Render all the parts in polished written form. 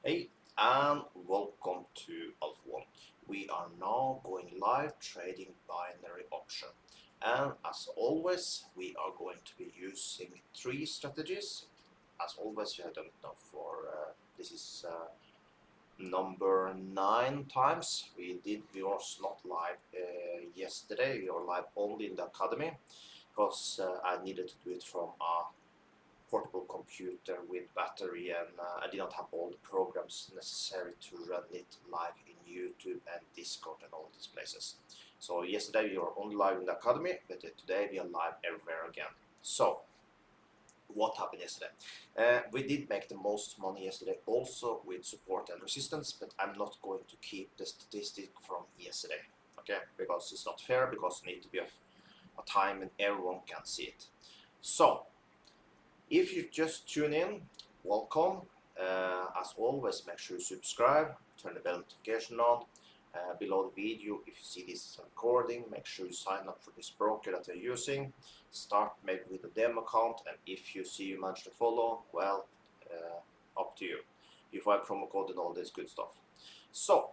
Hey, and welcome to Alpha One. We are now going live trading binary option. And as always, we are going to be using three strategies. As always, you have done it now for this is number 9 times. We was not live yesterday. We were live only in the academy because I needed to do it from a portable computer with battery, and I did not have all the programs necessary to run it live in YouTube and Discord and all these places. So yesterday we were only live in the academy, but today we are live everywhere again. So what happened yesterday? We did make the most money yesterday also with support and resistance, but I'm not going to keep the statistic from yesterday, okay? Because it's not fair, because it need to be a time when everyone can see it. So if you just tune in, welcome. As always, make sure you subscribe, turn the bell notification on. Below the video, if you see this recording, make sure you sign up for this broker that you're using. Start maybe with a demo account, and if you see you manage to follow, well, up to you. You find promo code and all this good stuff. So,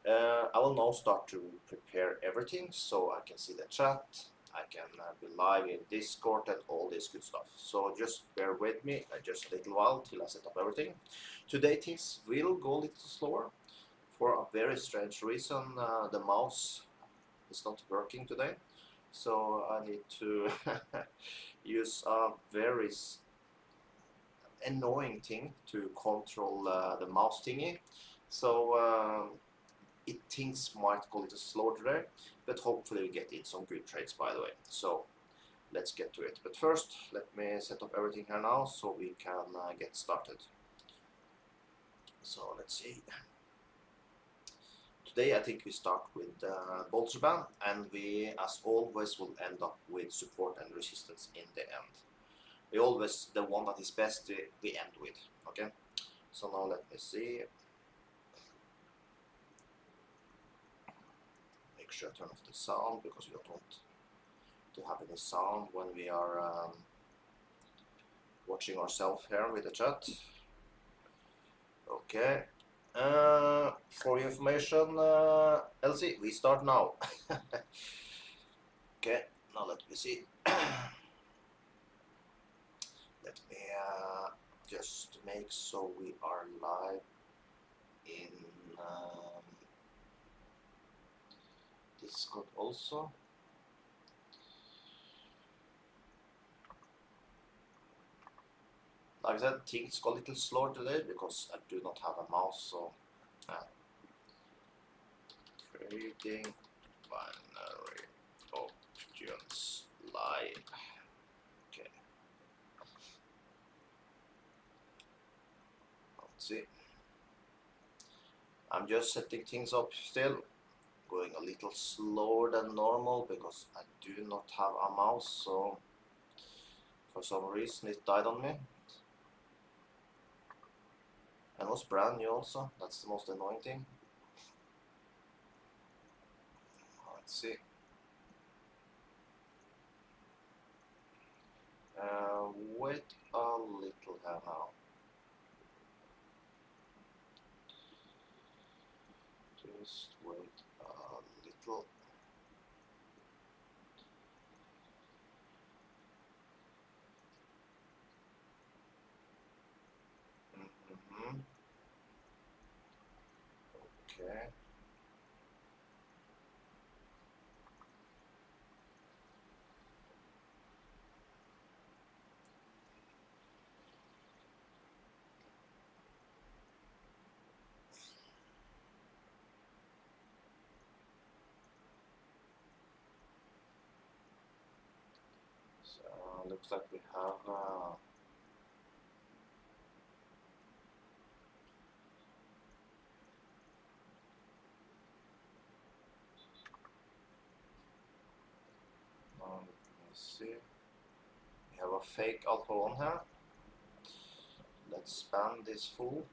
I will now start to prepare everything so I can see the chat. I can be live in Discord and all this good stuff. So just bear with me just a little while till I set up everything. Today things will go a little slower for a very strange reason. The mouse is not working today, so I need to use a very annoying thing to control the mouse thingy. So things might go a little slower today, but hopefully we get in some good trades by the way. So let's get to it. But first, let me set up everything here now so we can get started. So let's see. Today I think we start with Bolter Band, and we, as always, will end up with support and resistance in the end. We always, the one that is best, we end with, okay? So now let me see. Make sure I turn off the sound because we don't want to have any sound when we are watching ourselves here with the chat. Okay. For your information, Elsie, we start now. Okay, now let me see. Let me just make so we are live in Discord also. Like I said, things go a little slower today because I do not have a mouse, so trading binary options live. Okay. Let's see. I'm just setting things up still, going a little slower than normal because I do not have a mouse, so for some reason it died on me. And it was brand new also, that's the most annoying thing. Let's see. Wait a little here now. Just wait a little. Okay. So looks like we have let me see. We have a fake Alpha 1 here. Let's spam this fool.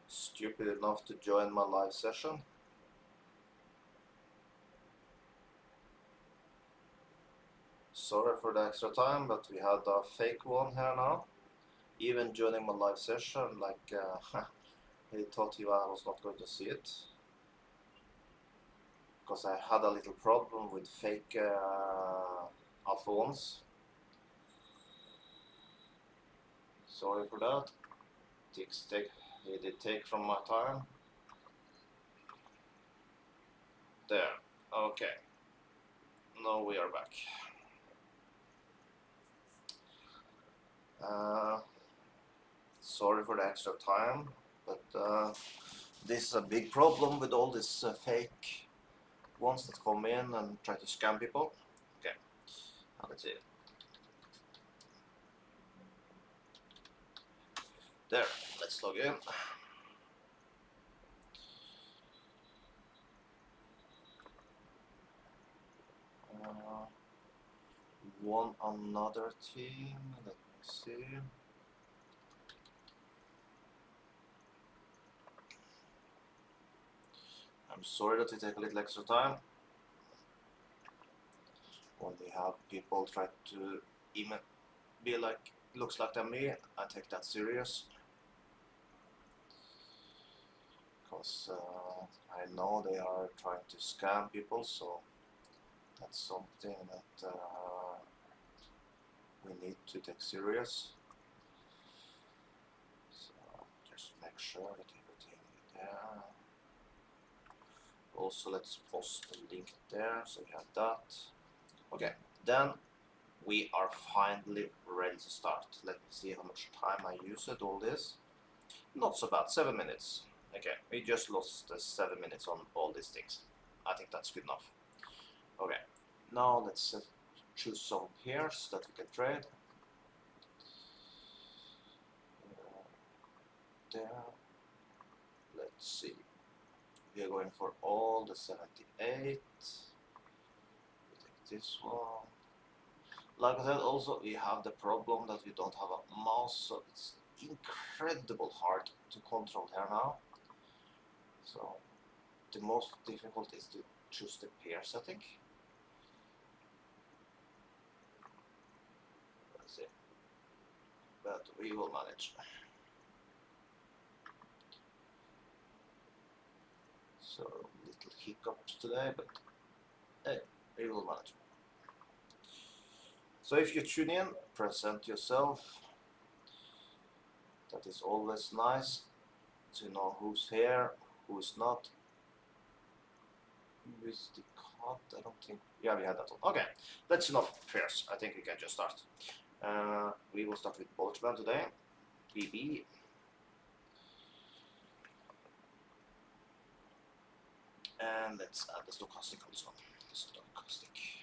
Stupid enough to join my live session. Sorry for the extra time, but we had a fake one here now. Even during my live session, like he thought I was not going to see it. Because I had a little problem with fake Alpha 1s. Sorry for that. He did take from my time. There. Okay. Now we are back. Sorry for the extra time, but this is a big problem with all these fake ones that come in and try to scam people. Okay, now let's see. There, let's log in. One another team, let me see. I'm sorry that it take a little extra time. When we have people try to even be like, looks like they're me, I take that serious. Because I know they are trying to scam people, so that's something that we need to take serious. So just make sure that everything is there. Also, let's post the link there, so we have that. Okay, then we are finally ready to start. Let me see how much time I used it, all this. Not so bad, 7 minutes. Okay, we just lost 7 minutes on all these things. I think that's good enough. Okay, now let's choose some pairs that we can trade. There. Let's see. We are going for all the 78. We take this one. Like I said, also we have the problem that we don't have a mouse, so it's incredible hard to control here now. So the most difficult is to choose the pairs, I think. Let's see. But we will manage. So little hiccups today, but hey, we will manage. So if you tune in, present yourself. That is always nice to know who's here, who's not. Who is the cut? I don't think. Yeah, we had that one. Okay, that's enough pairs. I think we can just start. We will start with Boltzmann today. BB. And let's add the stochastic also. Stochastic.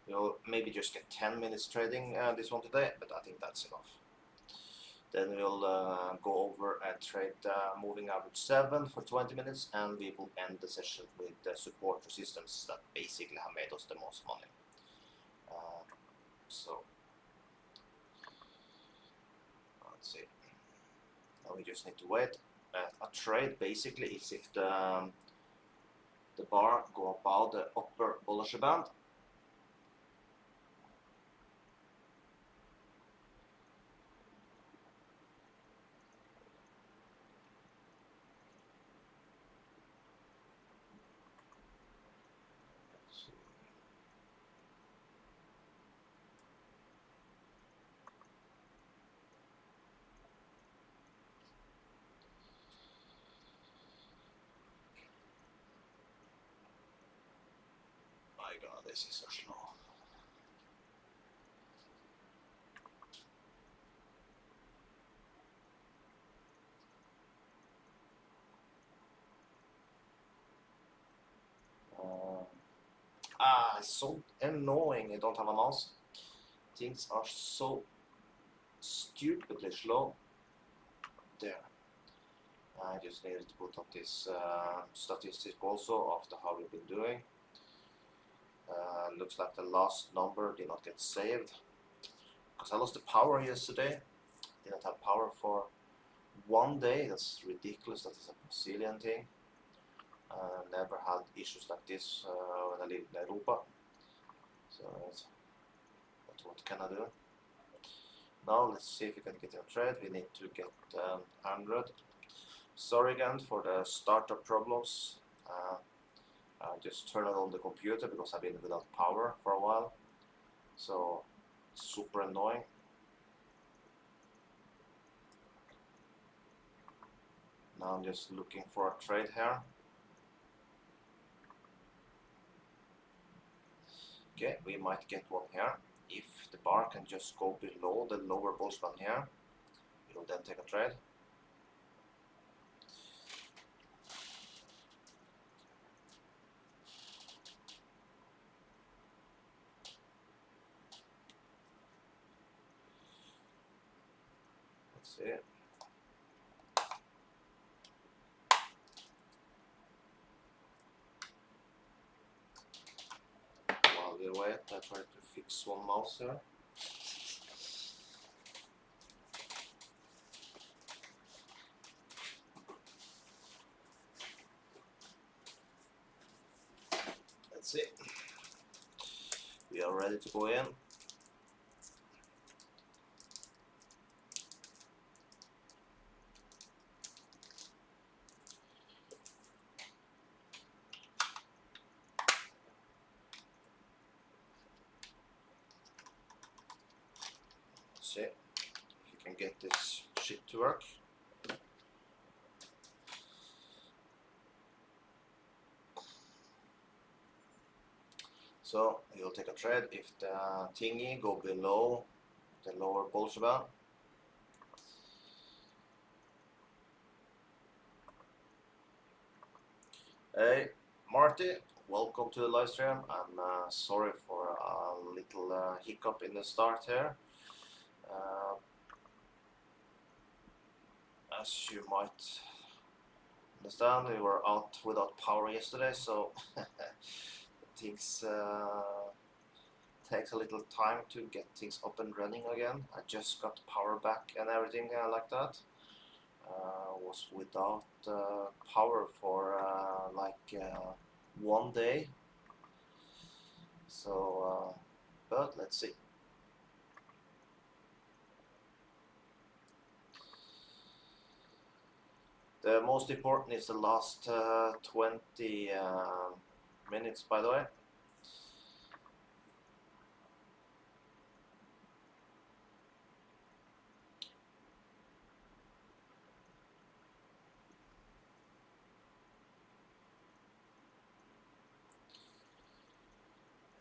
We'll maybe just get 10 minutes trading this one today, but I think that's enough. Then we'll go over and trade moving average 7 for 20 minutes, and we will end the session with the support resistance that basically have made us the most money. So let's see. Now we just need to wait. A trade basically is if the bar go above the upper Bollinger Band. My god, this is so slow. It's so annoying I don't have a mouse. Things are so stupidly slow. There. I just needed to put up this statistic also after how we've been doing. Looks like the last number did not get saved. Because I lost the power yesterday. Didn't have power for 1 day. That's ridiculous. That is a Brazilian thing. Never had issues like this when I lived in Europa. So what can I do? Now let's see if we can get in a trade. We need to get 100. Sorry again for the startup problems. I just turned on the computer because I've been without power for a while. So super annoying. Now I'm just looking for a trade here. Okay, we might get one here. If the bar can just go below the lower Boltzmann here, we'll then take a trade. Let's see. While we wait, I try to fix one mouse here. Let's see. We are ready to go in. Let's see if you can get this shit to work. So you'll take a trade if the thingy go below the lower Boltzmann. Hey Marty, welcome to the live stream. I'm sorry for a little hiccup in the start here. As you might understand, we were out without power yesterday, so things takes a little time to get things up and running again. I just got power back and everything like that. Was without power for like 1 day. So, but let's see. The most important is the last 20 minutes, by the way.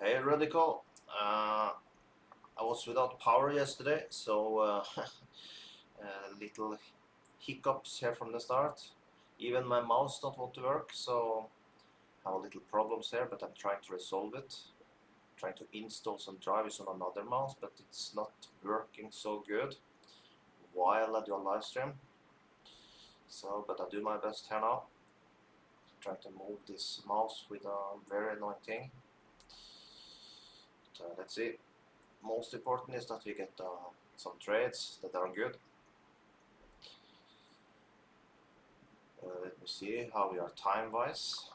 Hey Radical, I was without power yesterday, so little hiccups here from the start. Even my mouse don't want to work, so I have little problems here, but I'm trying to resolve it. Trying to install some drivers on another mouse, but it's not working so good while I do a live stream. So, but I do my best here now. Trying to move this mouse with a very annoying thing. But, let's see. Most important is that we get some trades that are good. Let me see how we are time-wise.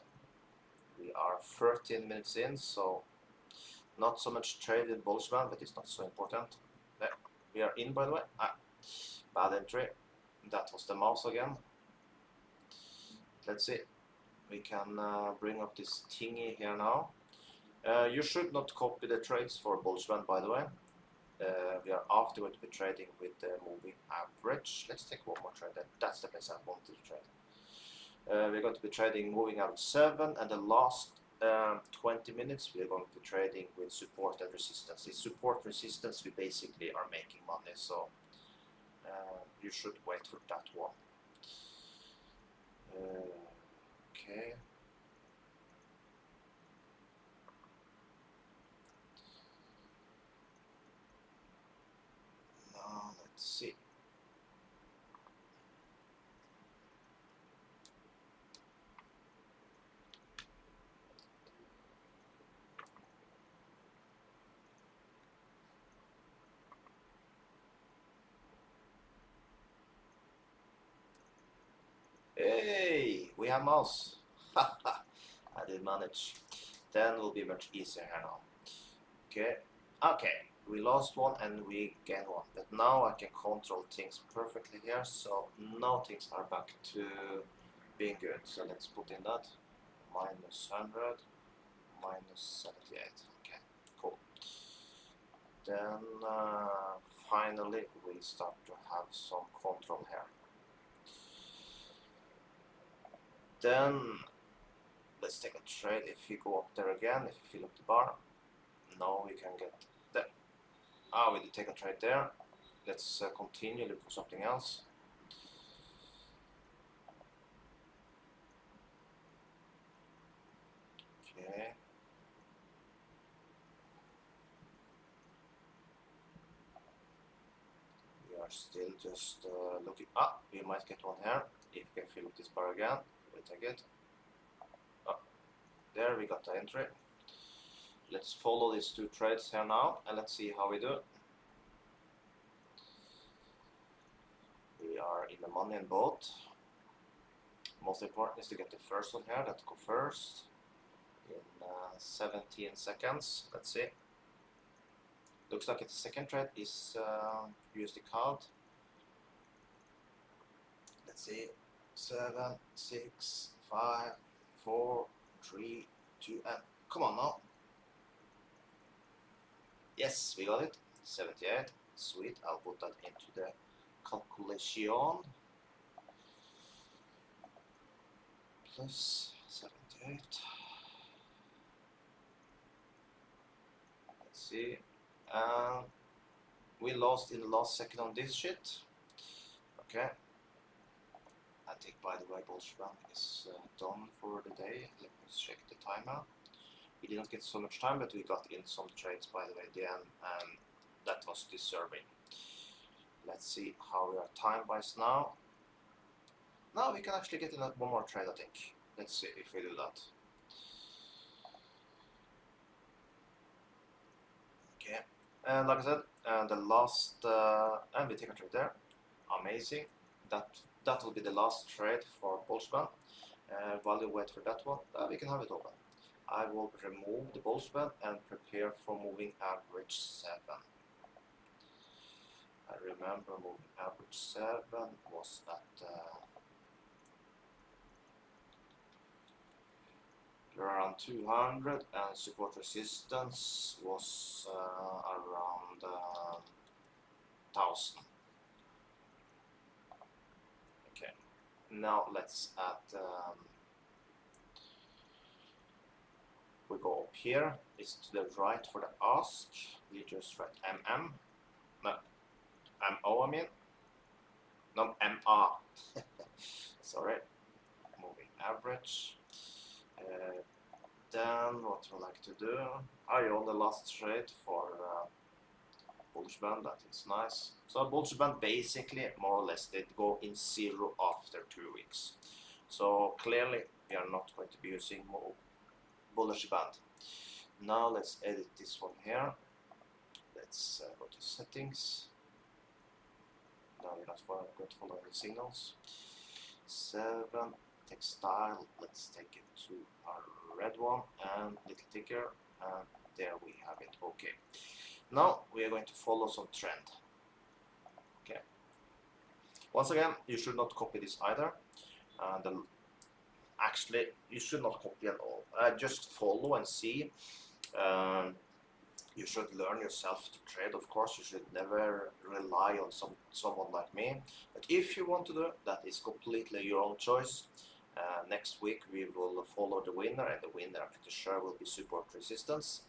We are 13 minutes in, so not so much trade with Boltzmann, but it's not so important. There, we are in, by the way. Bad entry. That was the mouse again. Let's see. We can bring up this thingy here now. You should not copy the trades for Boltzmann, by the way. We are after going to be trading with the moving average. Let's take one more trade. That's the place I wanted to trade. We're going to be trading moving average 7, and the last 20 minutes we are going to be trading with support and resistance. The support resistance we basically are making money, so you should wait for that one. Okay. Now let's see. Hey, we have mouse. I did manage. Then will be much easier here now. Okay. Okay. we lost one and we gained one, but now I can control things perfectly here, so now things are back to being good. So let's put in that minus 100, minus 78. Okay, cool. Then finally we start to have some control here. Then let's take a trade. If you go up there again, if you fill up the bar, now we can get there. We did take a trade there. Let's continue, look for something else. Okay. We are still just looking. We might get one here. If we can fill up this bar again, we take it. There we got the entry. Let's follow these two trades here now and let's see how we do. We are in the money in both. Most important is to get the first one here. Let's go first in 17 seconds. Let's see. Looks like the second trade is USD CAD. Let's see. 7, 6, 5, 4, 3, 2, and come on now. Yes, we got it. 78. Sweet. I'll put that into the calculation. Plus 78. Let's see. We lost in the last second on this shit. Okay. I think, by the way, Bolshevik is done for the day. Let me check the timer. We didn't get so much time, but we got in some trades, by the way, at the end, and that was deserving. Let's see how we are time-wise now. Now we can actually get in one more trade, I think. Let's see if we do that. Okay, and like I said, the last, and we take a trade there. Amazing. That will be the last trade for Bolshevik. While you wait for that one, we can have it open. I will remove the Bolshevik and prepare for moving average 7. I remember moving average 7 was at around 200 and support resistance was around 1000. Okay, now let's add we go up here, it's to the right for the ask, we just write MM, no, MO I mean, no, MA, sorry, moving average. Then what we like to do, I own the last trade for bullish band, that is nice. So bullish band basically more or less did go in zero after 2 weeks. So clearly we are not going to be using more bullish band. Now let's edit this one here. Let's go to settings. Now we're not going to follow any signals. 7 textile, let's take it to our red one and little ticker, and there we have it. Okay, now we are going to follow some trend. Okay, once again, you should not copy this either, and actually you should not copy at all. Just follow and see. You should learn yourself to trade, of course. You should never rely on someone like me, but if you want to do it, that is completely your own choice. Next week we will follow the winner, and the winner I'm pretty sure will be support resistance.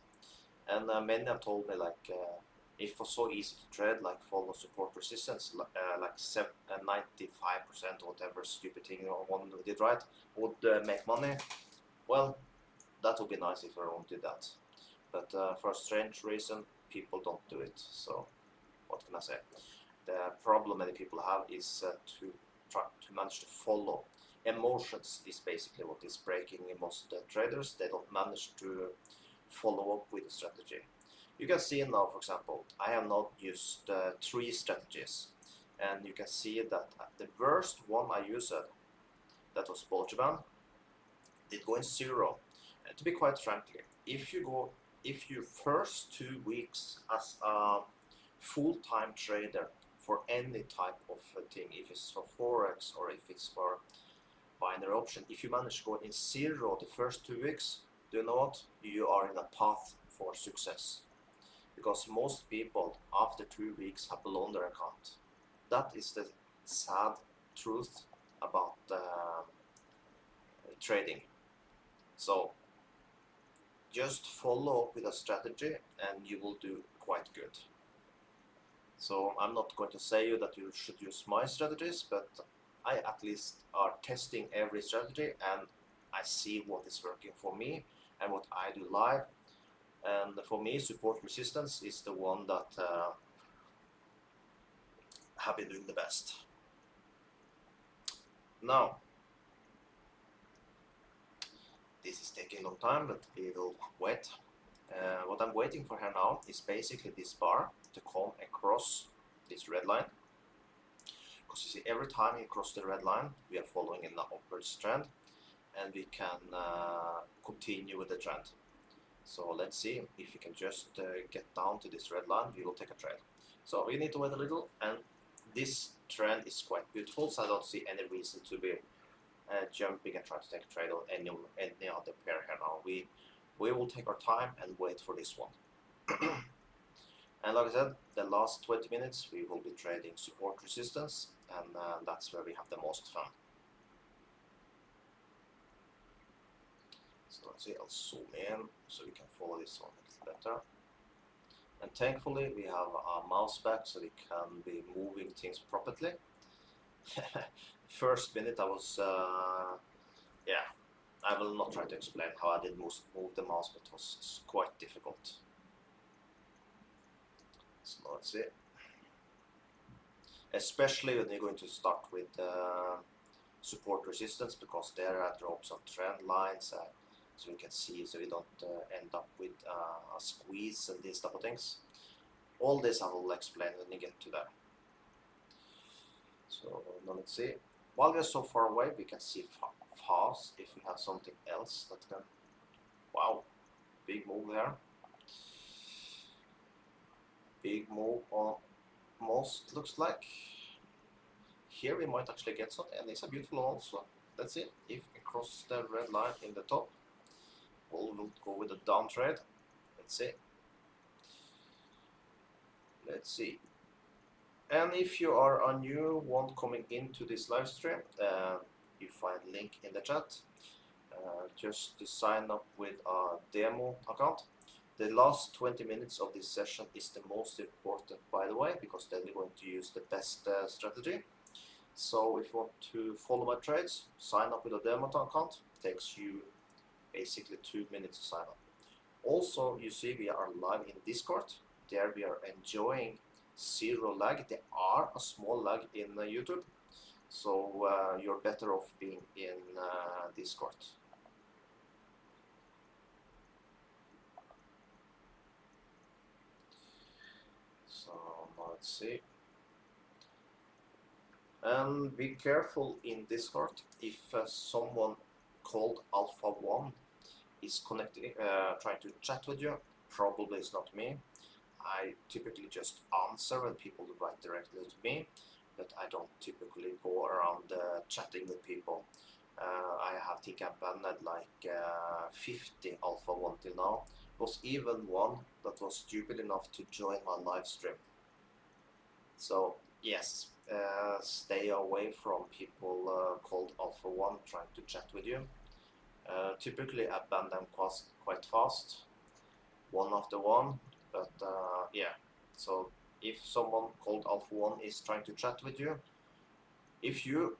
And many have told me like if it was so easy to trade, like follow support resistance, like 95% or whatever stupid thing one did right would make money. Well, that would be nice if everyone did that. But for a strange reason, people don't do it. So what can I say? The problem many people have is to try to manage to follow. Emotions is basically what is breaking in most traders. They don't manage to follow up with a strategy. You can see now, for example, I have now used 3 strategies, and you can see that the worst one I used, that was Bolshevik, did go in zero. And to be quite frankly, if if you first 2 weeks as a full-time trader for any type of thing, if it's for forex or if it's for binary option, if you manage to go in zero the first 2 weeks, do you know what? You are in a path for success, because most people after 2 weeks have blown their account. That is the sad truth about trading. So just follow up with a strategy and you will do quite good. So I'm not going to say you that you should use my strategies, but I at least are testing every strategy and I see what is working for me and what I do live. And for me, support resistance is the one that have been doing the best. Now, this is taking a long time, but we will wait. What I'm waiting for here now is basically this bar to come across this red line. Because you see, every time you cross the red line, we are following in the upwards trend, and we can continue with the trend. So let's see if we can just get down to this red line. We will take a trade. So we need to wait a little, and this trend is quite beautiful, so I don't see any reason to be jumping and trying to take a trade on any other pair here now. We will take our time and wait for this one. And like I said, the last 20 minutes we will be trading support resistance, and that's where we have the most fun. So let's see, I'll zoom in so we can follow this one a little better. And thankfully we have our mouse back so we can be moving things properly. First minute I was, yeah, I will not try to explain how I did move the mouse, but it was quite difficult. So let's see. Especially when you're going to start with support resistance, because there I draw some trend lines so you can see, so you don't end up with a squeeze and these type of things. All this I will explain when we get to that. So now let's see. While we're so far away, we can see fast if we have something else that can. Wow, big move there. Big move on most, looks like. Here we might actually get something, and it's a beautiful one also. Let's see if we cross the red line in the top. We'll go with a down trade. Let's see. Let's see. And if you are a new one coming into this live stream, you find link in the chat. Just to sign up with a demo account. The last 20 minutes of this session is the most important, by the way, because then we're going to use the best strategy. So if you want to follow my trades, sign up with a demo account. It takes you basically 2 minutes to sign up. Also, you see we are live in Discord. There we are enjoying zero lag. There are a small lag in YouTube, so you're better off being in Discord. So let's see. And be careful in Discord if someone called Alpha 1 is connecting, trying to chat with you. Probably it's not me. I typically just answer when people write directly to me, but I don't typically go around chatting with people. I think I banned like 50 Alpha 1 till now. There was even one that was stupid enough to join my live stream. So yes, stay away from people called Alpha 1 trying to chat with you. Typically I ban them quite fast, one after one, but yeah. So if someone called Alpha 1 is trying to chat with you, if you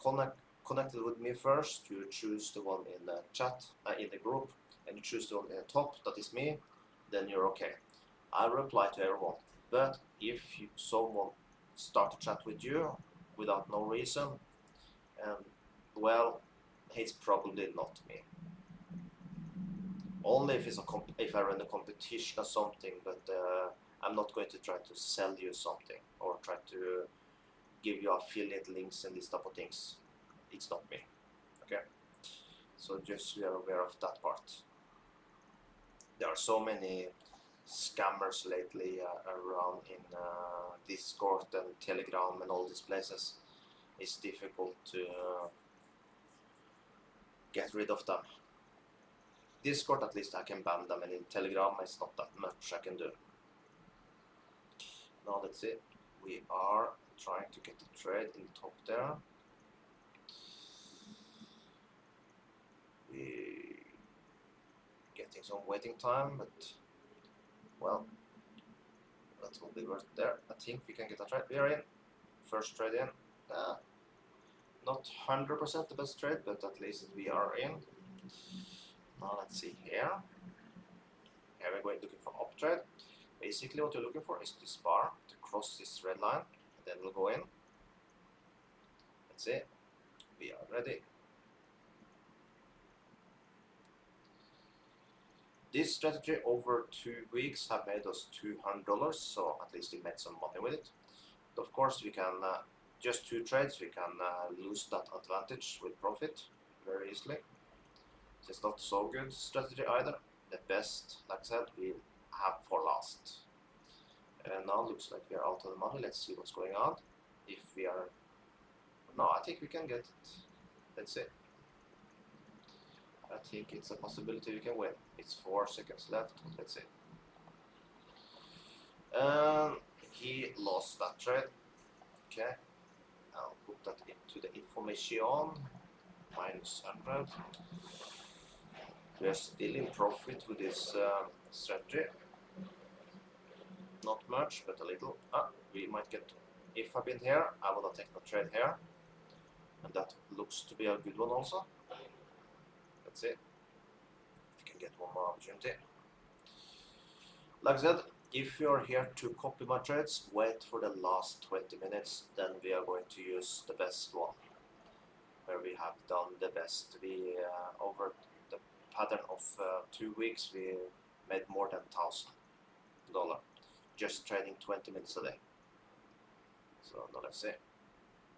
connected with me first, you choose the one in the chat, in the group, and you choose the one in the top, that is me, then you're okay. I reply to everyone. But if someone start to chat with you without no reason, well, it's probably not me. Only if it's if I run a competition or something, but I'm not going to try to sell you something or try to give you affiliate links and these type of things. It's not me. Okay, so just be aware of that part. There are so many scammers lately around in Discord and Telegram and all these places. It's difficult to get rid of them. Discord, at least I can ban them, and in Telegram it's not that much I can do. Now let's see. We are trying to get the trade in the top there. We getting some waiting time, but well, that will be worth there. I think we can get a trade. We are in. First trade in. Not 100% the best trade, but at least we are in. Now let's see here. Here we're going looking for up trade. Basically what you're looking for is this bar to cross this red line, and then we'll go in. Let's see. We are ready. This strategy over 2 weeks have made us $200, so at least we made some money with it. But of course we can, just 2 trades, we can lose that advantage with profit very easily. So it's not so good strategy either. The best, like I said, we have for last. And now looks like we are out of the money. Let's see what's going on. If we are, no, I think we can get it. Let's see. I think it's a possibility we can win. It's 4 seconds left. Let's see. He lost that trade. Okay. I'll put that into the information. Minus 100. We are still in profit with this strategy. Not much, but a little. We might get. If I've been here, I would have taken a trade here. And that looks to be a good one also. Let's see if we can get one more opportunity. Like I said, if you're here to copy my trades, wait for the last 20 minutes, then we are going to use the best one, where we have done the best. We over the pattern of 2 weeks, we made more than $1,000 just trading 20 minutes a day. So now let's see.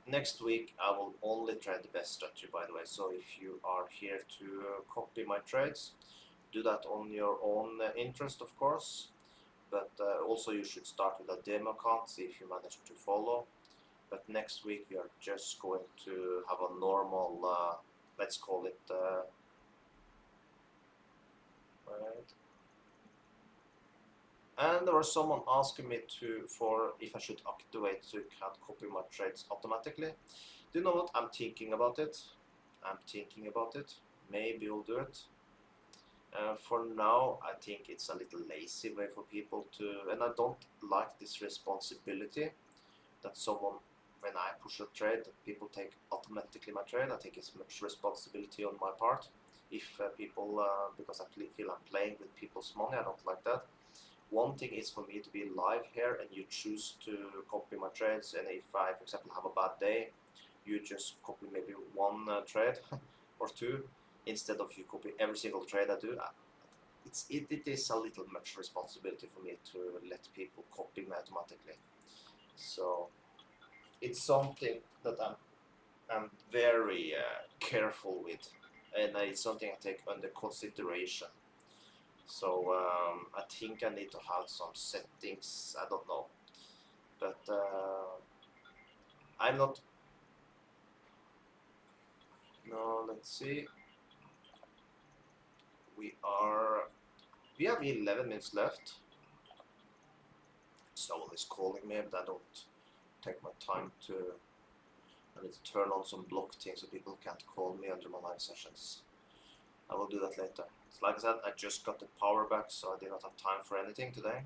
Next week I will only trade the best strategy, by the way, so if you are here to copy my trades, do that on your own interest, of course, but also you should start with a demo account, see if you manage to follow. But next week we are just going to have a normal, let's call it, right. And there was someone asking me for if I should activate so you can't copy my trades automatically. Do you know what? I'm thinking about it. Maybe we'll do it. For now, I think it's a little lazy way for people to, and I don't like this responsibility that someone, when I push a trade, that people take automatically my trade. I think it's much responsibility on my part. If people, because I feel I'm playing with people's money, I don't like that. One thing is for me to be live here and you choose to copy my trades, and if I, for example, have a bad day, you just copy maybe 1 trade or 2 instead of you copy every single trade I do. It is a little much responsibility for me to let people copy me automatically. So it's something that I'm very careful with, and it's something I take under consideration. So I think I need to have some settings, I don't know, but I'm not, no, let's see, we have 11 minutes left. Someone is calling me, but I don't take my time to, I need to turn on some block things so people can't call me under my live sessions. I will do that later. So like I said, I just got the power back, so I did not have time for anything today.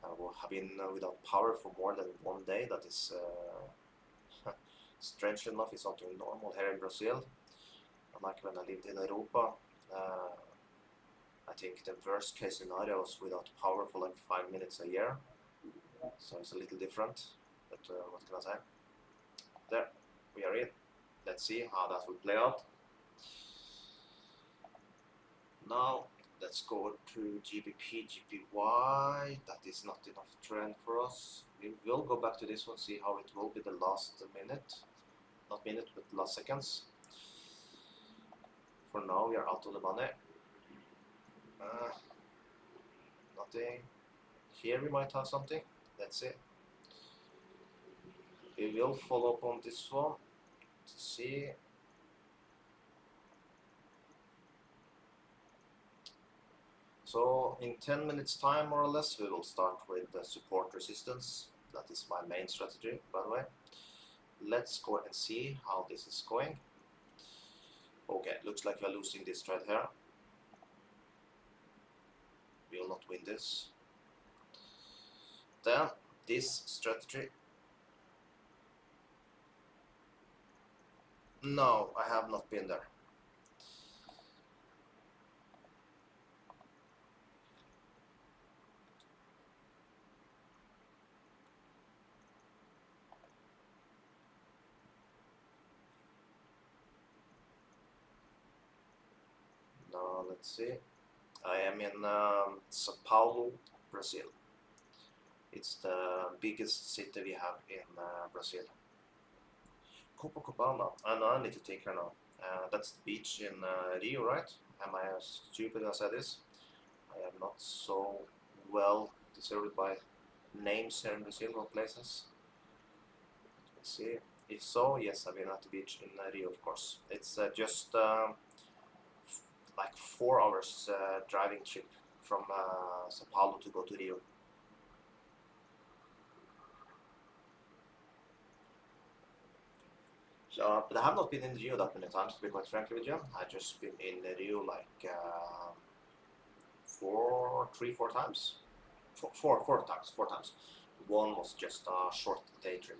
I will have been without power for more than 1 day. That is, strangely enough, it's something normal here in Brazil. Like when I lived in Europa, I think the worst case scenario was without power for like 5 minutes a year. So it's a little different, but what can I say? There, we are in. Let's see how that will play out. Now let's go to GBP, GPY. That is not enough trend for us. We will go back to this one, see how it will be the last minute. Not minute, but last seconds. For now, we are out of the money. nothing. Here we might have something. Let's see. We will follow up on this one to see. So in 10 minutes time more or less we will start with the support resistance. That is my main strategy, by the way. Let's go and see how this is going. Okay, looks like we are losing this trade here. We will not win this. Then this strategy. No, I have not been there. Now let's see. I am in Sao Paulo, Brazil. It's the biggest city we have in Brazil. Copacabana. I know I need to take her now. That's the beach in Rio, right? Am I as stupid as I this? I am not so well deserved by names here in Brazil or places. Let's see. If so, yes, I've been at the beach in Rio, of course. It's just like 4 hours driving trip from Sao Paulo to go to Rio. So, but I have not been in Rio that many times, to be quite frankly with you. I've just been in Rio like 4 times. Four times. One was just a short day trip.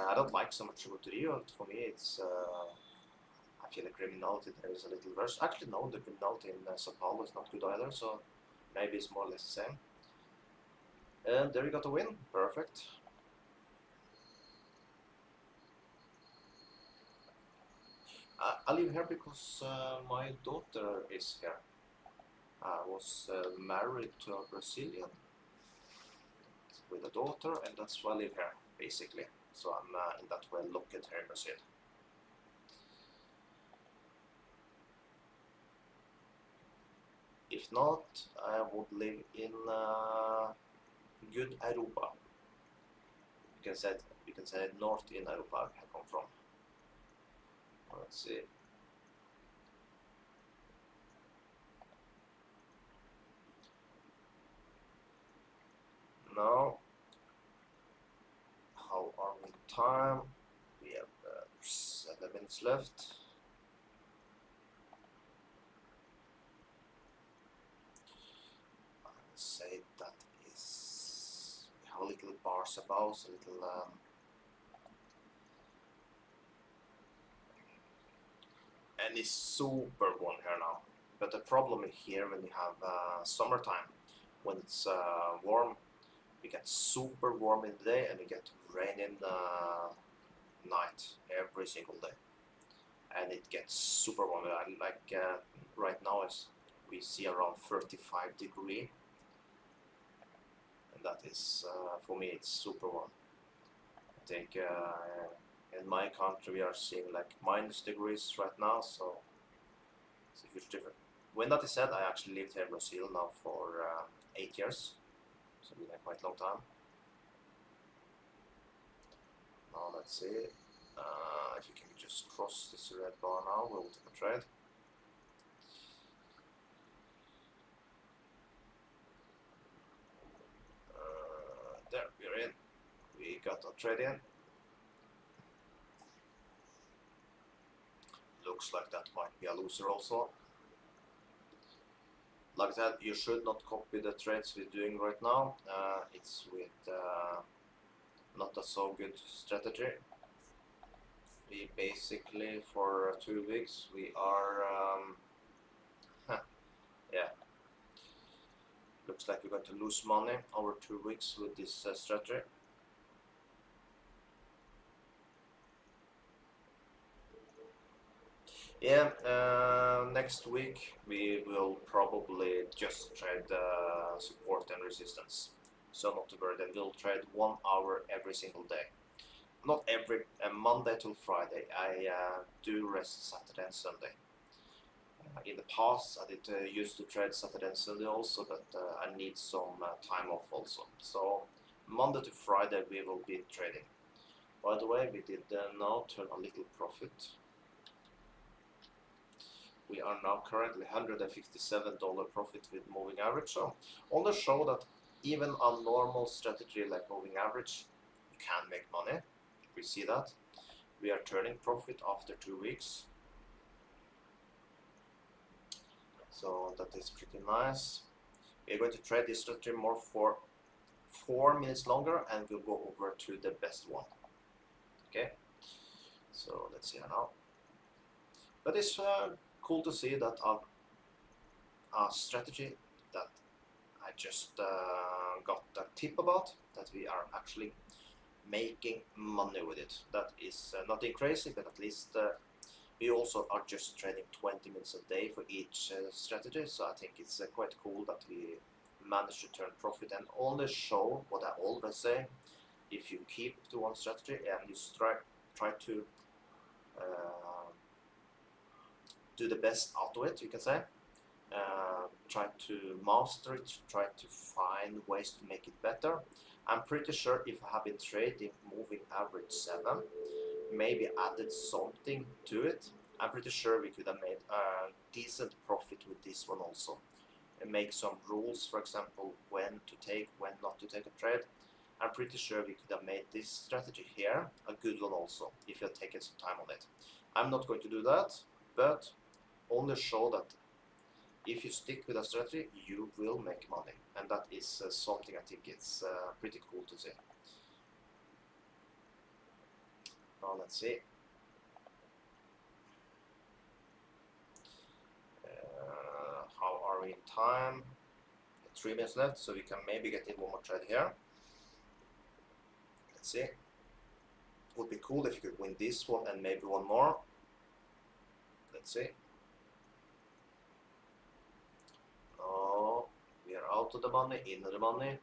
I don't like so much to go to Rio, and for me it's I feel the criminality there is a little worse. Actually, no, the criminality in Sao Paulo is not good either, so maybe it's more or less the same. And there we got a win, perfect. I live here because my daughter is here. I was married to a Brazilian with a daughter, and that's why I live here, basically. So I'm in that way located here in Brazil. If not, I would live in good Aruba. You can say north in Aruba I come from. Let's see. Now, how are we in time? We have 7 minutes left. I would say that is we have a little bars about, a little and it's super warm here now. But the problem here when you have summertime, when it's warm, you get super warm in the day and you get rain in the night every single day, and it gets super warm. Like right now, we see around 35 degrees, and that is for me it's super warm. I think in my country we are seeing like minus degrees right now, so it's a huge difference. When that is said, I actually lived here in Brazil now for 8 years, so it's been a quite long time. Now let's see if you can just cross this red bar now, we'll take a trade. There, we're in. We got a trade in. Looks like that might be a loser also. Like that, you should not copy the trades we're doing right now. It's with not a so good strategy. We basically for 2 weeks we are yeah, looks like we're going to lose money over 2 weeks with this strategy. Yeah, next week we will probably just trade support and resistance. So not to worry, then we'll trade 1 hour every single day. Not every Monday till Friday. I do rest Saturday and Sunday. In the past, I did used to trade Saturday and Sunday also, but I need some time off also. So Monday to Friday we will be trading. By the way, we did now turn a little profit. We are now currently $157 profit with moving average. So on the show that even a normal strategy like moving average, you can make money. We see that. We are turning profit after 2 weeks. So that is pretty nice. We're going to trade this strategy more for 4 minutes longer and we'll go over to the best one. Okay, so let's see now. But it's cool to see that our strategy that I just got a tip about, that we are actually making money with it. That is nothing crazy, but at least we also are just trading 20 minutes a day for each strategy, so I think it's quite cool that we managed to turn profit and only show what I always say. If you keep to one strategy and you try to do the best out of it, you can say, try to master it, try to find ways to make it better. I'm pretty sure if I have been trading moving average 7, maybe added something to it, I'm pretty sure we could have made a decent profit with this one also. And make some rules, for example, when to take, when not to take a trade. I'm pretty sure we could have made this strategy here a good one also, if you're taking some time on it. I'm not going to do that, but only show that if you stick with a strategy, you will make money. And that is something I think it's pretty cool to see. Now let's see. How are we in time? 3 minutes left, so we can maybe get in one more trade here. Let's see. Would be cool if you could win this one and maybe one more. Let's see. No, we are out of the money, in the money.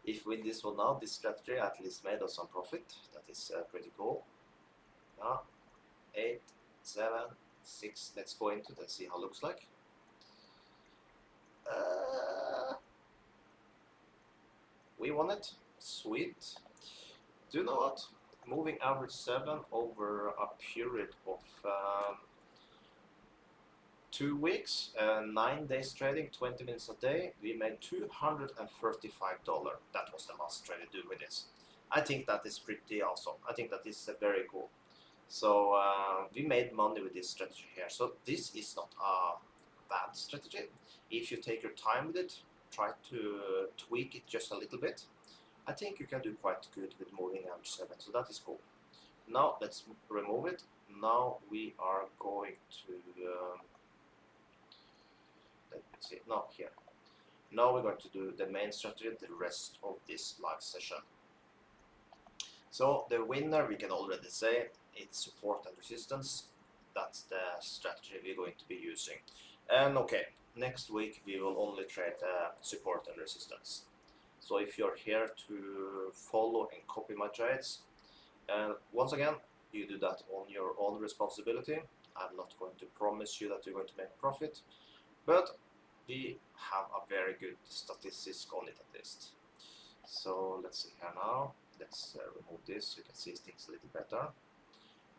If we win this one now, this strategy at least made us some profit. That is pretty cool. 8, 7, 6. Let's go into it and see how it looks like. We won it. Sweet. Do you know what? Moving average 7 over a period of 2 weeks, 9 days trading, 20 minutes a day, we made $235. That was the last trade we do with this. I think that is pretty awesome. I think that is very cool. So we made money with this strategy here. So this is not a bad strategy. If you take your time with it, try to tweak it just a little bit, I think you can do quite good with moving average 7. So that is cool. Now let's remove it. Now we are going to let's see, now here. Now we're going to do the main strategy the rest of this live session. So the winner, we can already say, it's support and resistance. That's the strategy we're going to be using. And okay, next week we will only trade support and resistance. So if you're here to follow and copy my trades, and once again, you do that on your own responsibility. I'm not going to promise you that you're going to make profit, but we have a very good statistics on it at least. So let's see here now. Let's remove this so you can see things a little better.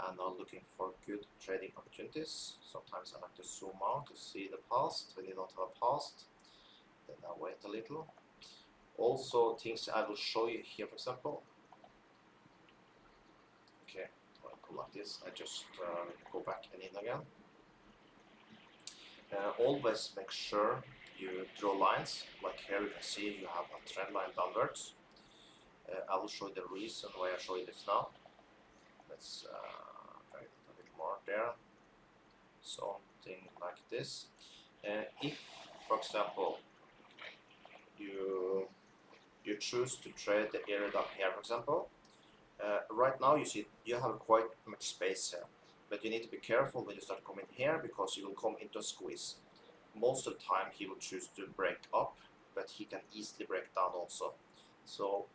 And now looking for good trading opportunities. Sometimes I like to zoom out to see the past. When you don't have a past, then I wait a little. Also things I will show you here, for example. Okay, I'll go like this. I just go back and in again. Always make sure you draw lines. Like here you can see you have a trend line downwards. I will show you the reason why I show you this now. Let's drag it a bit more there. Something like this. If, for example, you choose to trade the area down here, for example, right now you see you have quite much space here. But you need to be careful when you start coming here, because you will come into a squeeze. Most of the time he will choose to break up, but he can easily break down also. So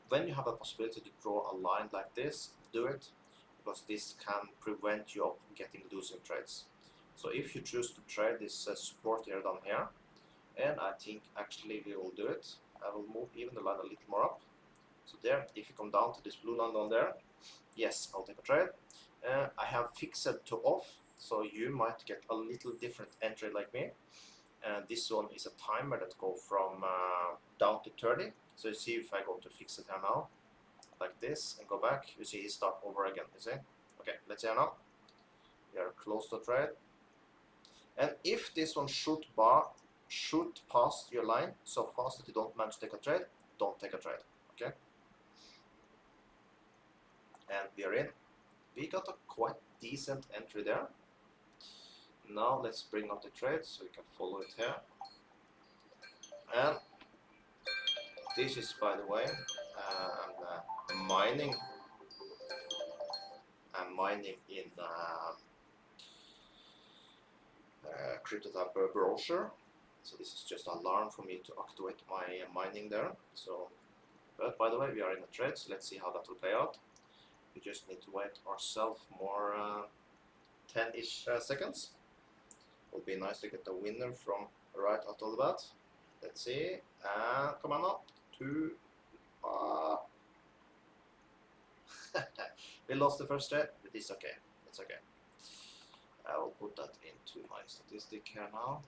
when you have a possibility to draw a line like this, do it, because this can prevent you of getting losing trades. So if you choose to trade this support area down here, and I think actually we will do it, I will move even the line a little more up. So there, if you come down to this blue line down there, yes, I'll take a trade. I have fixed to off, so you might get a little different entry like me. And this one is a timer that go from down to 30. So you see if I go to fix it here now, like this, and go back, you see it start over again, you see? Okay, let's see now. We are close to trade. And if this one should past your line so fast that you don't manage to take a trade, don't take a trade, okay? And we are in. We got a quite decent entry there. Now let's bring up the trade so we can follow it here. And this is, by the way, mining. I'm mining in CryptoTab browser. So this is just an alarm for me to activate my mining there. So, but by the way, we are in a trade, so let's see how that will play out. We just need to wait ourselves more 10-ish seconds. It will be nice to get the winner from right out of the bat. Let's see. Come on up. We lost the first trade, but it's okay. It's okay. I will put that into my statistic here now.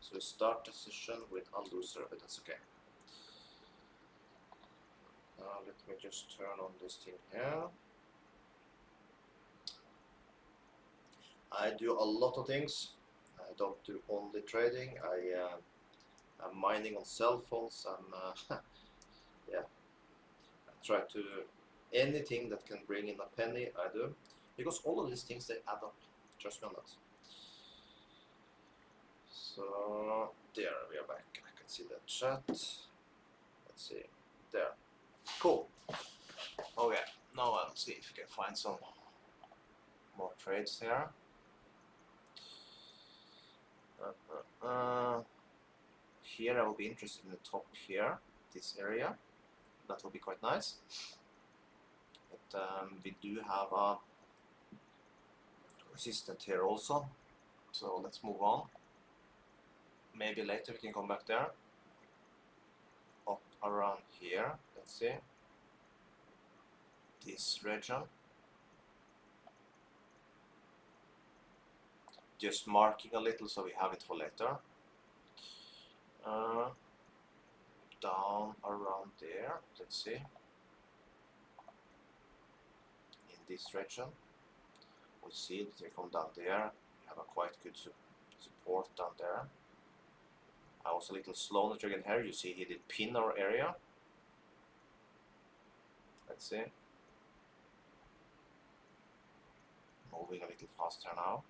So we start the session with a loser, but that's okay. Let me just turn on this thing here. I do a lot of things. I don't do only trading. I'm mining on cell phones. Yeah. I try to anything that can bring in a penny. I do, because all of these things they add up. Trust me on that. So there we are back. I can see the chat. Let's see. There. Cool. Okay. Now I'll see if we can find some more trades here. Here I will be interested in the top here, this area. That will be quite nice. But we do have a resistant here also. So let's move on. Maybe later we can come back there. Up around here, let's see. This region. Just marking a little so we have it for later. Down around there, let's see. In this region, we see that they come down there. We have a quite good support down there. I was a little slow on the trigger here. You see he did pin our area. Let's see. Moving a little faster now.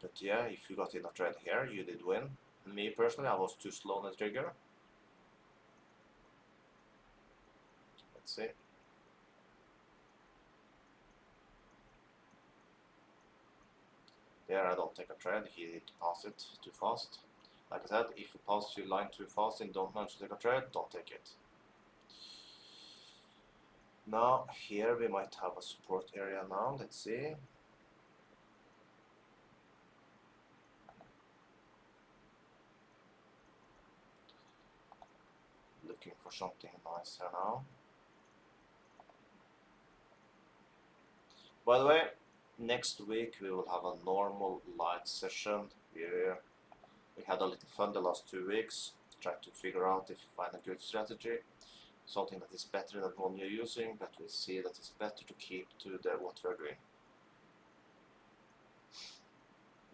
But yeah, if you got in a trade here, you did win. Me personally, I was too slow on the trigger. Let's see. There I don't take a trade, he did pass it too fast. Like I said, if you pass your line too fast and don't manage to take a trade, don't take it. Now here we might have a support area now, let's see. Looking for something nice here now. By the way, next week we will have a normal live session. We had a little fun the last 2 weeks, try to figure out if you find a good strategy, something that is better than one you're using, but we see that it's better to keep to what we're doing.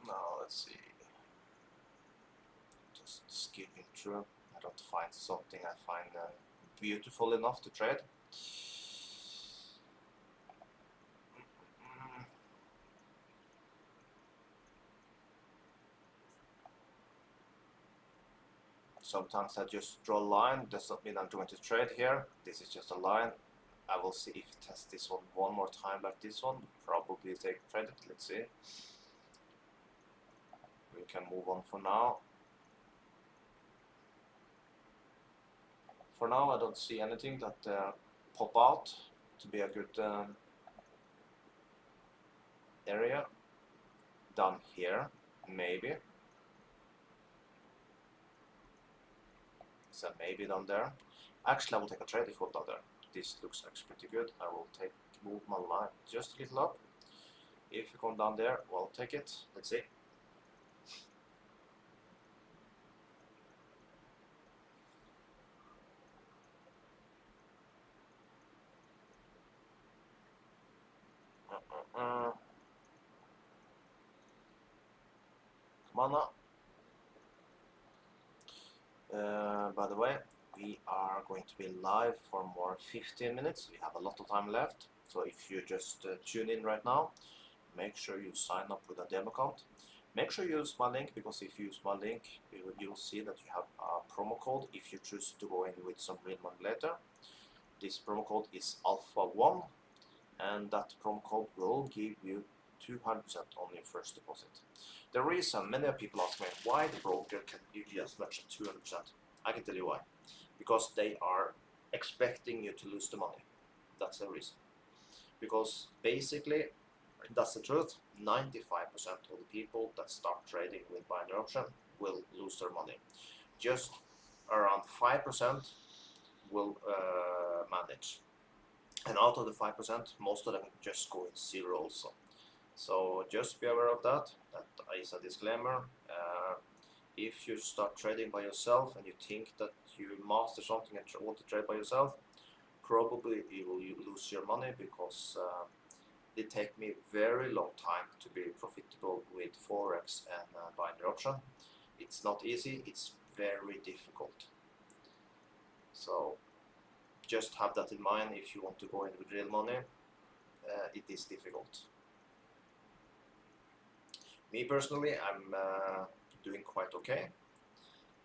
Now let's see, just skipping through. I don't find something I find beautiful enough to trade. Sometimes I just draw a line, does not mean I'm going to trade here. This is just a line. I will see if it tests this one more time like this one. Probably take credit, let's see. We can move on for now. For now I don't see anything that pop out to be a good area down here, maybe. So maybe down there. Actually, I will take a trade if we're down there. This looks actually pretty good. I will move my line just a little up. If you come down there, we'll take it. Let's see. Come on now. By the way, we are going to be live for more 15 minutes. We have a lot of time left. So if you just tune in right now, make sure you sign up with a demo account. Make sure you use my link, because if you use my link, you'll see that you have a promo code if you choose to go in with some real money later. This promo code is Alpha1, and that promo code will give you 200% on your first deposit. The reason many people ask me why the broker can give you as much as 200%, I can tell you why. Because they are expecting you to lose the money. That's the reason. Because basically, that's the truth, 95% of the people that start trading with binary option will lose their money. Just around 5% will manage. And out of the 5%, most of them just go in zero also. So just be aware of that. That is a disclaimer. If you start trading by yourself and you think that you master something and want to trade by yourself, probably you will lose your money, because it takes me very long time to be profitable with Forex and binary option. It's not easy, it's very difficult. So just have that in mind if you want to go in with real money. It is difficult. Me personally, I'm doing quite okay,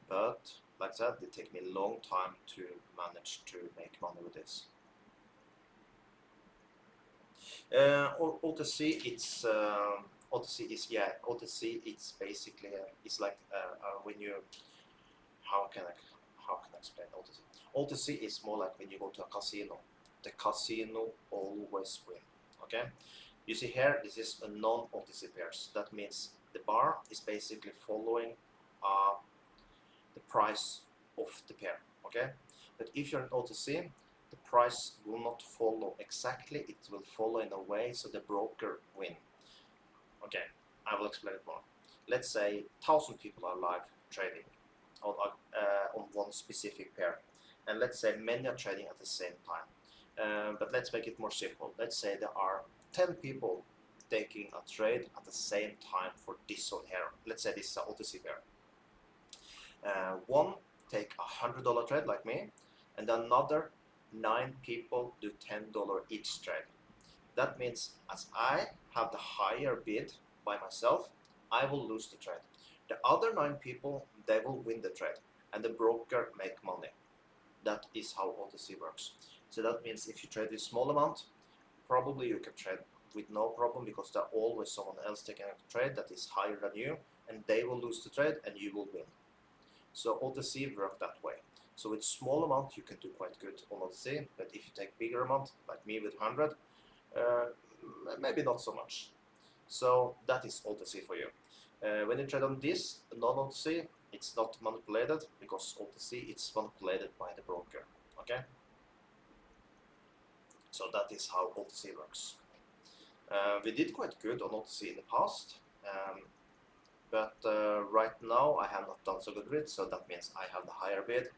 but like I said, it takes me a long time to manage to make money with this. OTC, it's basically it's like when you, how can I explain OTC? OTC is more like when you go to a casino. The casino always win. Okay. You see here, this is a non-OTC pairs. That means the bar is basically following the price of the pair, okay? But if you're an OTC, the price will not follow exactly, it will follow in a way so the broker win. Okay, I will explain it more. Let's say 1,000 people are live trading on one specific pair. And let's say many are trading at the same time. But let's make it more simple. Let's say there are 10 people taking a trade at the same time for this one here. Let's say this is an OTC pair. One take $100 trade like me, and another 9 people do $10 each trade. That means as I have the higher bid by myself, I will lose the trade. The other 9 people, they will win the trade, and the broker make money. That is how OTC works. So that means if you trade a small amount, probably you can trade with no problem, because there's always someone else taking a trade that is higher than you, and they will lose the trade and you will win. So OTC work that way. So with small amount you can do quite good on OTC, but if you take bigger amount, like me with 100, maybe not so much. So that is OTC for you. When you trade on this non-OTC, it's not manipulated, because OTC it's manipulated by the broker. Okay. So that is how OTC works. We did quite good on OTC in the past, but right now I have not done so good with it, so that means I have the higher bid,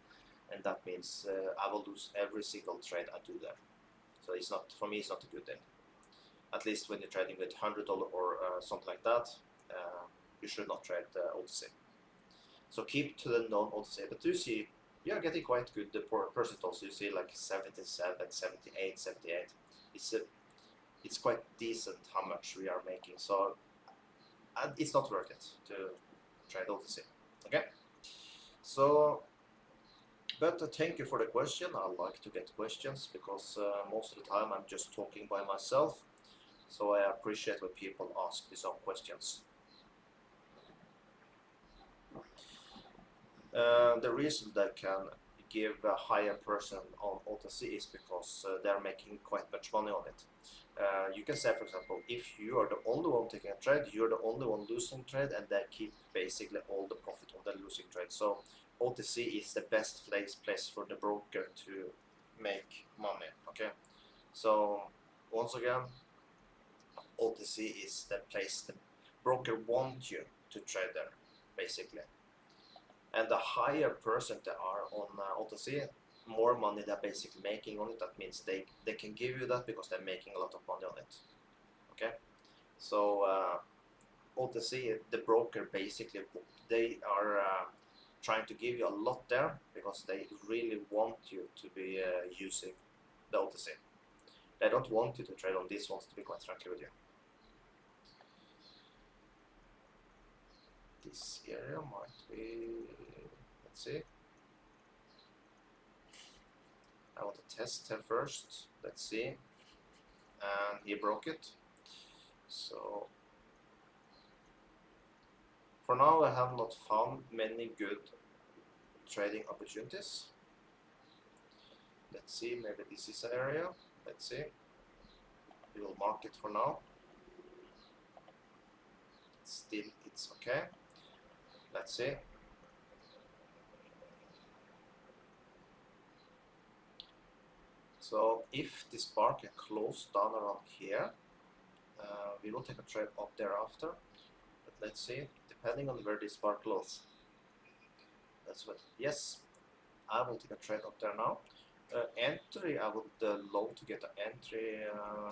and that means I will lose every single trade I do there. So it's not, for me, it's not a good thing. At least when you're trading with $100 or something like that, you should not trade OTC. So keep to the non-OTC, but you see, you are getting quite good percentages. You see like 77, 78, 78. It's quite decent how much we are making. So it's not worth it to trade OTC. Okay. So, but thank you for the question. I like to get questions, because most of the time I'm just talking by myself. So I appreciate when people ask me some questions. The reason they can give a higher person on OTC is because they're making quite much money on it. You can say, for example, if you are the only one taking a trade, you're the only one losing trade, and they keep basically all the profit on the losing trade. So OTC is the best place for the broker to make money. Okay, so once again, OTC is the place the broker wants you to trade there, basically. And the higher percent they are on OTC, more money they're basically making on it. That means they can give you that because they're making a lot of money on it. Okay, so OTC, the broker basically, they are trying to give you a lot there because they really want you to be using the OTC. They don't want you to trade on these ones, to be quite frankly with you. This area might be, let's see. I want to test here first. Let's see. And he broke it. So for now I have not found many good trading opportunities. Let's see, maybe this is an area. Let's see. We will mark it for now. Still it's okay. Let's see. So if this bar can close down around here, we will take a trade up there after. But let's see, depending on where this bar closes. That's what. Yes, I will take a trade up there now. Entry, I would love to get an entry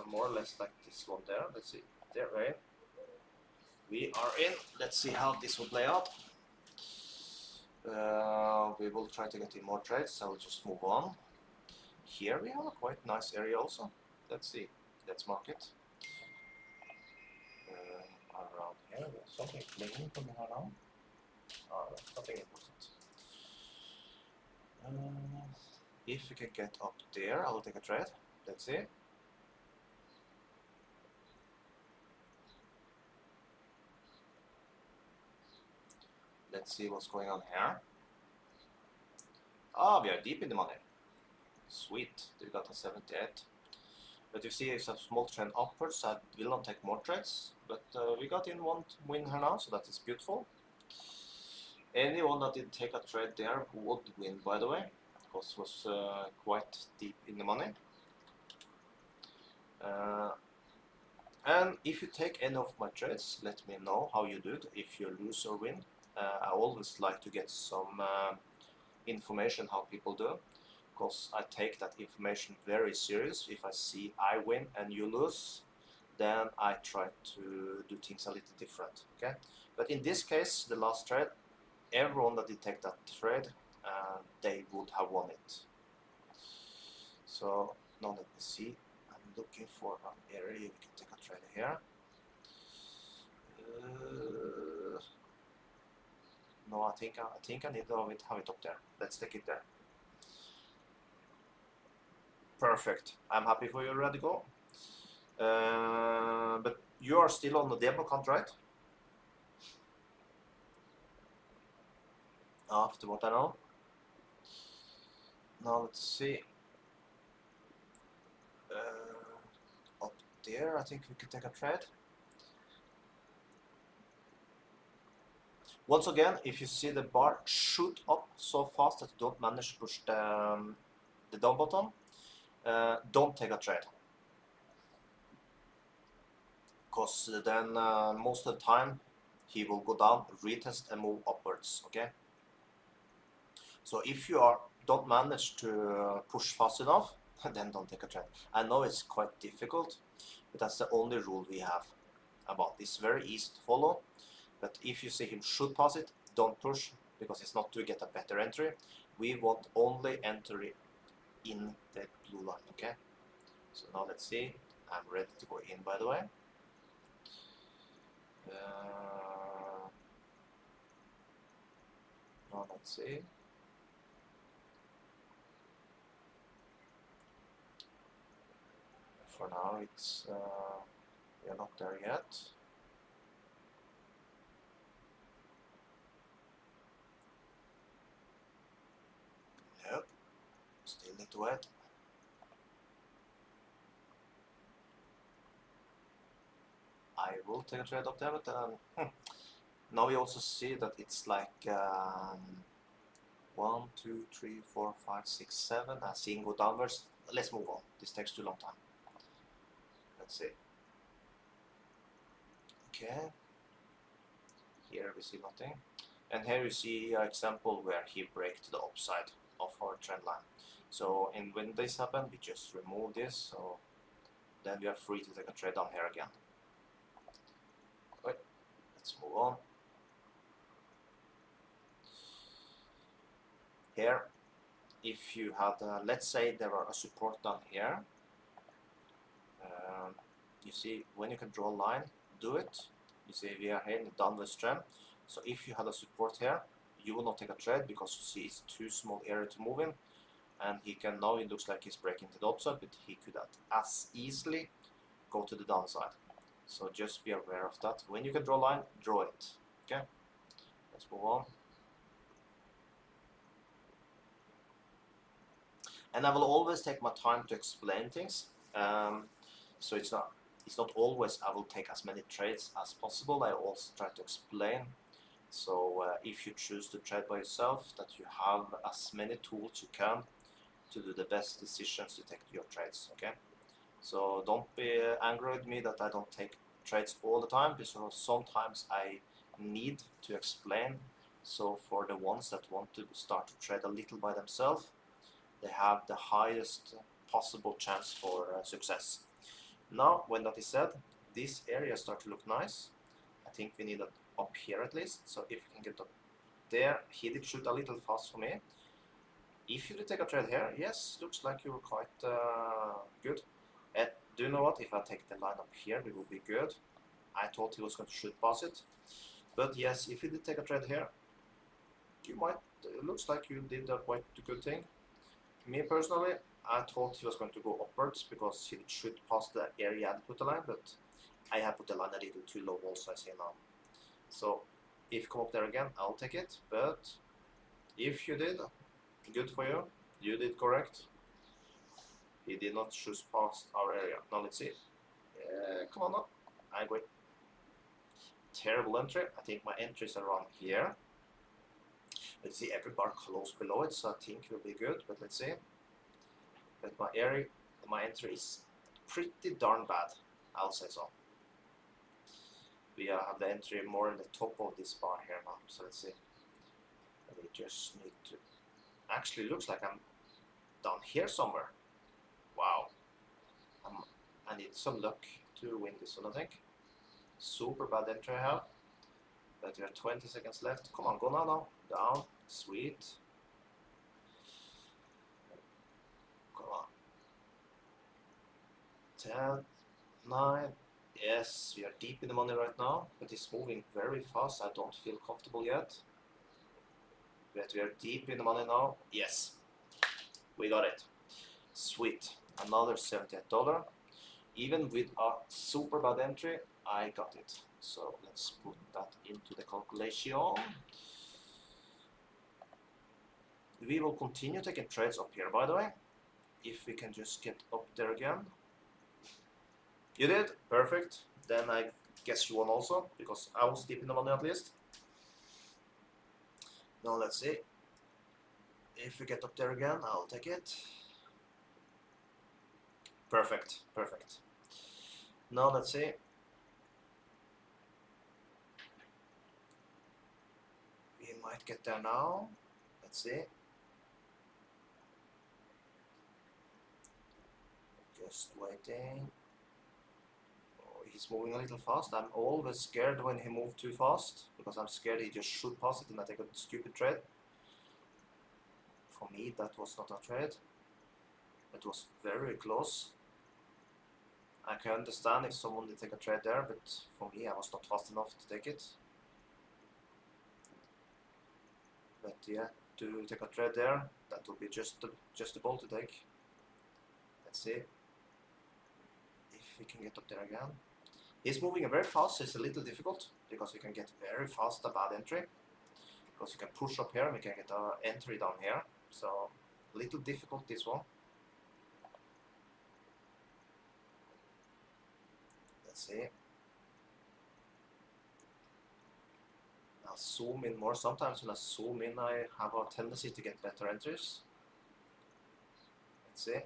more or less like this one there. Let's see, there, right? We are in. Let's see how this will play out. We will try to get in more trades, so I'll just move on. Here we have a quite nice area also. Let's see, let's mark it. Around here, there's something blinking from here now. Something important. If we can get up there, I will take a trade. Let's see. Let's see what's going on here. Ah, we are deep in the money. Sweet, we got a 78. But you see it's a small trend upwards, so I will not take more trades. But we got in one win here now, so that is beautiful. Anyone that did take a trade there would win, by the way, because it was quite deep in the money. And if you take any of my trades, let me know how you do it, if you lose or win. I always like to get some information how people do, because I take that information very serious. If I see I win and you lose, then I try to do things a little different. Okay, but in this case, the last trade, everyone that did take that trade, they would have won it. So now let me see. I'm looking for an area we can take a trade here. No, I think I need to have it up there. Let's take it there. Perfect. I'm happy for you, Radical. But you are still on the demo account, right? After what I know. Now let's see. Up there, I think we could take a trade. Once again, if you see the bar shoot up so fast that you don't manage to push the down button, don't take a trade. Because then most of the time he will go down, retest and move upwards, okay? So if you don't manage to push fast enough, then don't take a trade. I know it's quite difficult, but that's the only rule we have about this. Very easy to follow, but if you see him shoot past it, don't push, because it's not to get a better entry. We want only entry in the blue line, okay? So now let's see. I'm ready to go in, by the way. Now let's see. For now, it's we are not there yet. Nope. wait. I will take a trade up there, but now we also see that it's like 1, 2, 3, 4, 5, 6, 7. I see him go downwards. Let's move on. This takes too long time. Let's see. Okay. Here we see nothing. And here you see an example where he breaks to the upside of our trend line. So when this happens, we just remove this. So then we are free to take a trade down here again. Wait, let's move on. Here, if you had, let's say there are a support down here. You see, when you can draw a line, do it. You see, we are here in the downward trend. So if you had a support here, you will not take a trade because you see it's too small area to move in. And he can, now it looks like he's breaking to the upside, but he could as easily go to the downside. So just be aware of that. When you can draw a line, draw it. Okay, let's move on. And I will always take my time to explain things. So it's not always I will take as many trades as possible. I also try to explain. So if you choose to trade by yourself, that you have as many tools you can to do the best decisions to take your trades. Okay. So don't be angry with me that I don't take trades all the time, because sometimes I need to explain. So for the ones that want to start to trade a little by themselves, they have the highest possible chance for success. Now, when that is said, this area starts to look nice. I think we need it up here at least. So if we can get up there, he did shoot a little fast for me. If you did take a trade here, yes, looks like you were quite good. Do you know what? If I take the line up here, we will be good. I thought he was going to shoot past it. But yes, if you did take a trade here, you might, it looks like you did a quite good thing. Me personally, I thought he was going to go upwards because he should pass the area and put the line, but I have put the line a little too low also, I see now. So if you come up there again, I'll take it, but if you did, good for you, you did correct. He did not shoot past our area. Now let's see. Come on now, I agree. Terrible entry. I think my entry is around here. Let's see, every bar close below it, so I think it will be good, but let's see. But my entry is pretty darn bad, I'll say so. We have the entry more in the top of this bar here now, so let's see. We just need to, actually looks like I'm down here somewhere. Wow. I need some luck to win this one, I think. Super bad entry I have. But we have 20 seconds left. Come on, go now. Down. Sweet. Come on. 10, 9. Yes, we are deep in the money right now, but it's moving very fast. I don't feel comfortable yet. But we are deep in the money now. Yes, we got it. Sweet. Another $78. Even with a super bad entry, I got it. So let's put that into the calculation. We will continue taking trades up here, by the way. If we can just get up there again. You did? Perfect. Then I guess you won also, because I was deep in the money at least. Now let's see. If we get up there again, I'll take it. Perfect, perfect. Now let's see. We might get there now. Let's see. Just waiting. Oh, he's moving a little fast. I'm always scared when he moves too fast, because I'm scared he just shoot past it and I take a stupid trade. For me, that was not a trade. It was very close. I can understand if someone did take a trade there, but for me, I was not fast enough to take it. But yeah, to take a trade there, that would be just the ball to take. Let's see if we can get up there again. He's moving very fast, so it's a little difficult, because we can get very fast a bad entry. Because you can push up here and we can get our entry down here. So, a little difficult this one. see. I'll zoom in more. Sometimes when I zoom in, I have a tendency to get better entries. Let's see.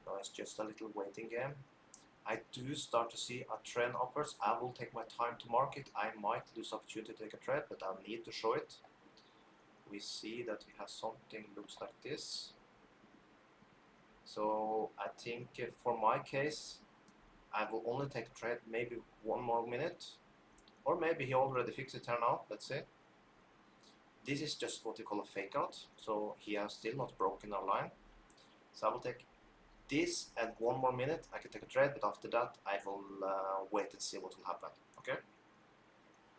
Now it's just a little waiting game. I do start to see a trend upwards. I will take my time to mark it. I might lose opportunity to take a trade, but I'll need to show it. We see that we have something looks like this. So I think for my case, I will only take a trade maybe 1 more minute, or maybe he already fixed it here now. Let's see. This is just what we call a fake out, so he has still not broken our line. So I will take this and 1 more minute. I can take a trade, but after that I will wait and see what will happen. Okay?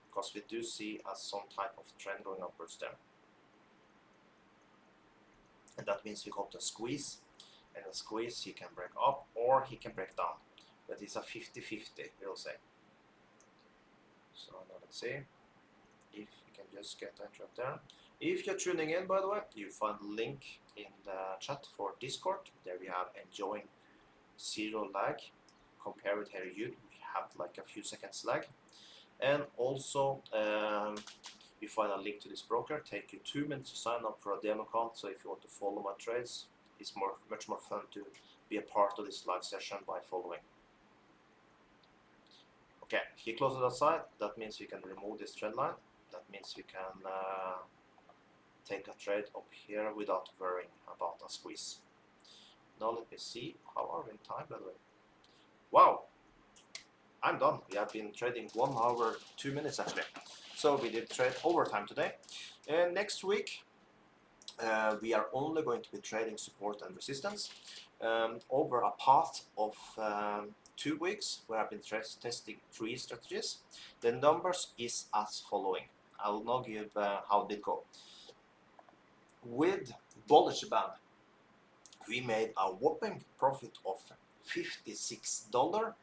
Because we do see some type of trend going upwards there. And that means we got a squeeze, and a squeeze he can break up or he can break down, but it's a 50-50, we'll say. So now let's see if we can just get that up there. If you're tuning in, by the way, you find the link in the chat for Discord. There we have enjoying zero lag. Compare with here you have like a few seconds lag. And also you find a link to this broker. Take you 2 minutes to sign up for a demo account. So if you want to follow my trades, it's much more fun to be a part of this live session by following. Okay, he closed it outside. That means we can remove this trend line. That means we can take a trade up here without worrying about a squeeze. Now let me see. How are we in time, by the way? Wow, I'm done. We have been trading 1 hour 2 minutes actually. So we did trade overtime today. And next week we are only going to be trading support and resistance over a path of 2 weeks where I've been testing 3 strategies. The numbers is as following. I will now give how it did go. With Bollinger Band, we made a whopping profit of $56.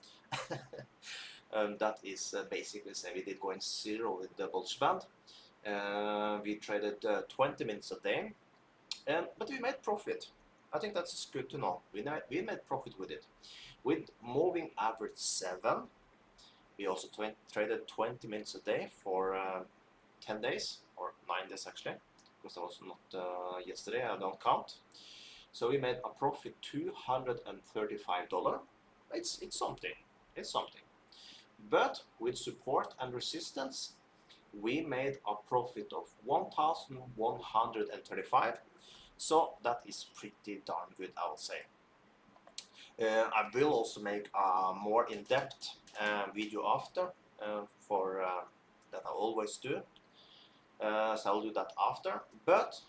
And that is basically saying we did go in zero with the Bollinger Band. We traded 20 minutes a day, but we made profit. I think that's good to know. We made profit with it. With moving average 7, we also traded 20 minutes a day for 10 days, or 9 days actually, because that was not yesterday, I don't count. So we made a profit $235. It's something. It's something. But with support and resistance, we made a profit of 1,135. So that is pretty darn good, I would say. I will also make a more in-depth video after for that I always do. So I'll do that after. But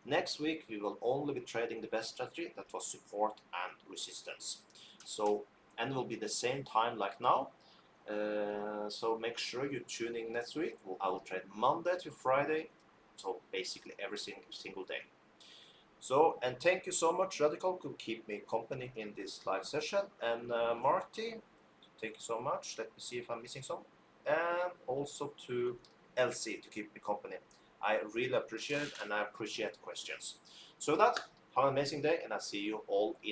next week we will only be trading the best strategy, that was support and resistance. So, and it will be the same time like now. So make sure you tune in next week. I will trade Monday to Friday, so basically every single day. So, and thank you so much, Radical, to keep me company in this live session. And Marty, thank you so much. Let me see if I'm missing some. And also to Elsie to keep me company. I really appreciate it, and I appreciate questions. So that, have an amazing day, and I'll see you all in